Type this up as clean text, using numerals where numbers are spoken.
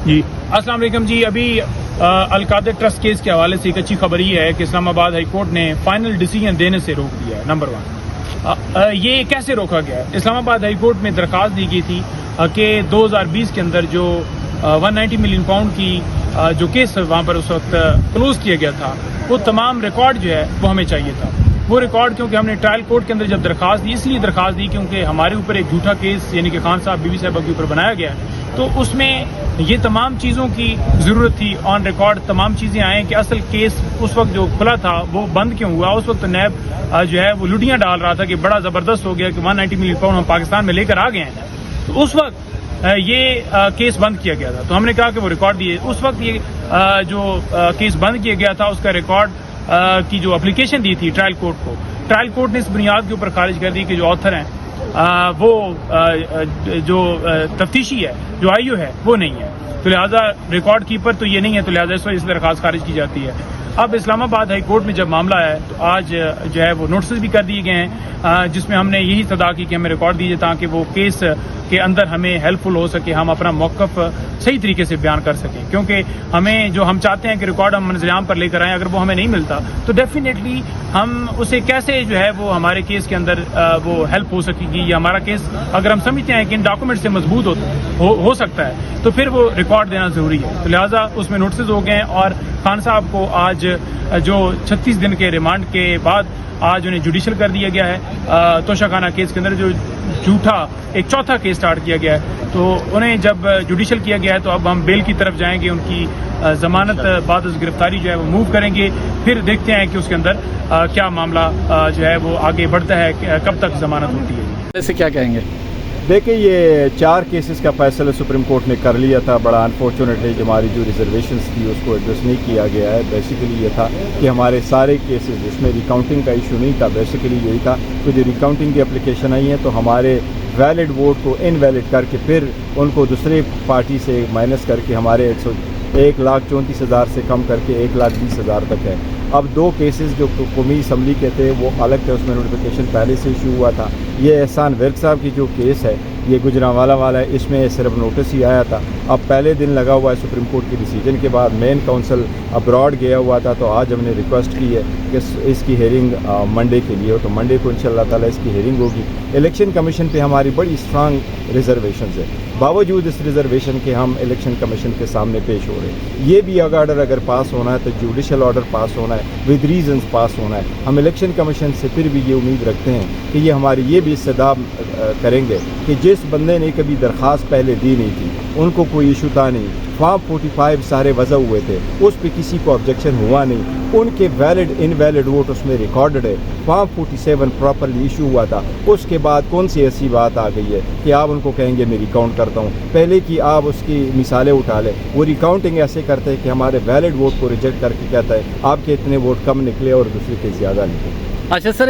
جی السلام علیکم جی. ابھی القادر ٹرسٹ کیس کے حوالے سے ایک اچھی خبر یہ ہے کہ اسلام آباد ہائی کورٹ نے فائنل ڈیسیجن دینے سے روک دیا ہے. نمبر 1 یہ کیسے روکا گیا ہے؟ اسلام آباد ہائی کورٹ میں درخواست دی گئی تھی کہ 2020 کے اندر جو 190 ملین پاؤنڈ کی جو کیس وہاں پر اس وقت کلوز کیا گیا تھا، وہ تمام ریکارڈ جو ہے وہ ہمیں چاہیے تھا. وہ ریکارڈ کیونکہ ہم نے ٹرائل کورٹ کے اندر جب درخواست دی، اس لیے درخواست دی کیونکہ ہمارے اوپر ایک جھوٹا کیس یعنی کہ خان صاحب بی بی صاحبہ کے اوپر بنایا گیا ہے، تو اس میں یہ تمام چیزوں کی ضرورت تھی. آن ریکارڈ تمام چیزیں آئیں کہ اصل کیس اس وقت جو کھلا تھا وہ بند کیوں ہوا. اس وقت نیب جو ہے وہ لٹیاں ڈال رہا تھا کہ بڑا زبردست ہو گیا کہ 190 ملین پاؤنڈ ہم پاکستان میں لے کر آ گئے ہیں. تو اس وقت یہ کیس بند کیا گیا تھا، تو ہم نے کہا کہ وہ ریکارڈ دیے. اس وقت یہ جو کیس بند کیا گیا تھا اس کا ریکارڈ کی جو اپلیکیشن دی تھی ٹرائل کورٹ کو، ٹرائل کورٹ نے اس بنیاد کے اوپر خارج کر دی کہ جو آتھر ہیں وہ جو تفتیشی ہے، جو آئی او ہے وہ نہیں ہے، تو لہٰذا ریکارڈ کیپر تو یہ نہیں ہے، تو لہٰذا اس وجہ سے درخواست خارج کی جاتی ہے. اب اسلام آباد ہائی کورٹ میں جب معاملہ آیا ہے تو آج جو ہے وہ نوٹسز بھی کر دیے گئے ہیں، جس میں ہم نے یہی صدا کی کہ ہمیں ریکارڈ دیجیے تاکہ وہ کیس کے اندر ہمیں ہیلپ فل ہو سکے، ہم اپنا موقف صحیح طریقے سے بیان کر سکیں. کیونکہ ہمیں جو ہم چاہتے ہیں کہ ریکارڈ ہم منظر عام پر لے کر آئیں، اگر وہ ہمیں نہیں ملتا تو ڈیفینیٹلی ہم اسے کیسے جو ہے وہ ہمارے کیس کے اندر وہ ہیلپ ہو سکے گی، یا ہمارا کیس اگر ہم سمجھتے ہیں کہ ان ڈاکومنٹ سے مضبوط ہو سکتا ہے تو پھر وہ ریکارڈ دینا ضروری ہے. تو لہٰذا اس میں نوٹسز ہو گئے ہیں اور خان صاحب کو آج جو 36 دن کے ریمانڈ کے بعد آج انہیں جوڈیشل کر دیا گیا ہے توشہ خانہ کیس کے اندر، جو جھوٹا ایک چوتھا کیس سٹارٹ کیا گیا ہے. تو انہیں جب جوڈیشل کیا گیا ہے تو اب ہم بیل کی طرف جائیں گے، ان کی ضمانت بعد از گرفتاری جو ہے وہ موو کریں گے، پھر دیکھتے ہیں کہ اس کے اندر کیا معاملہ جو ہے وہ آگے بڑھتا ہے، کب تک ضمانت ہوتی ہے. ایسے کیا کہیں گے؟ دیکھیں، یہ 4 کیسز کا فیصلہ سپریم کورٹ نے کر لیا تھا. بڑا انفارچونیٹ ہے کہ ہماری جو ریزرویشنز تھی اس کو ایڈریس نہیں کیا گیا ہے. بیسیکلی یہ تھا کہ ہمارے سارے کیسز جس میں ریکاؤنٹنگ کا ایشو نہیں تھا، بیسیکلی یہی تھا کہ جو ریکاؤنٹنگ کی اپلیکیشن آئی ہیں تو ہمارے ویلڈ ووٹ کو انویلڈ کر کے پھر ان کو دوسرے پارٹی سے مائنس کر کے ہمارے 1,34,000 سے کم کر کے 1,20,000 تک ہے. اب 2 کیسز جو قومی اسمبلی کے تھے وہ الگ تھے، اس میں نوٹیفیکیشن پہلے سے ایشو ہوا تھا. یہ احسان ورک صاحب کی جو کیس ہے یہ گجرانوالا والا ہے، اس میں صرف نوٹس ہی آیا تھا. اب پہلے دن لگا ہوا ہے سپریم کورٹ کی ڈیسیجن کے بعد. مین کونسل ابراڈ گیا ہوا تھا، تو آج ہم نے ریکویسٹ کی ہے کہ اس کی ہیئرنگ منڈے کے لیے ہو، تو منڈے کو انشاءاللہ تعالی اس کی ہیئرنگ ہوگی. الیکشن کمیشن پہ ہماری بڑی اسٹرانگ ریزرویشنز ہے، باوجود اس ریزرویشن کے ہم الیکشن کمیشن کے سامنے پیش ہو رہے ہیں. یہ بھی آرڈر اگر پاس ہونا ہے تو جوڈیشل آرڈر پاس ہونا ہے، ود ریزنز پاس ہونا ہے. ہم الیکشن کمیشن سے پھر بھی یہ امید رکھتے ہیں کہ یہ ہماری یہ بھی استدعا کریں گے کہ جس بندے نے کبھی درخواست پہلے دی نہیں تھی ان کو کوئی ایشو تھا نہیں، فارم 45 سارے وضع ہوئے تھے، اس پہ کسی کو آبجیکشن ہوا نہیں، ان کے ویلڈ انویلڈ ووٹ اس میں ریکارڈڈ ہے. فارم 47 پراپرلی ایشو ہوا تھا. اس کے بعد کون سی ایسی بات آ گئی ہے کہ آپ ان کو کہیں گے میں ریکاؤنٹ کرتا ہوں؟ پہلے کی آپ اس کی مثالیں اٹھا لیں. وہ ریکاؤنٹنگ ایسے کرتے ہیں کہ ہمارے ویلڈ ووٹ کو ریجیکٹ کر کے کہتا ہے آپ کے اتنے ووٹ کم نکلے اور دوسرے کے زیادہ نکلے. اچھا سر،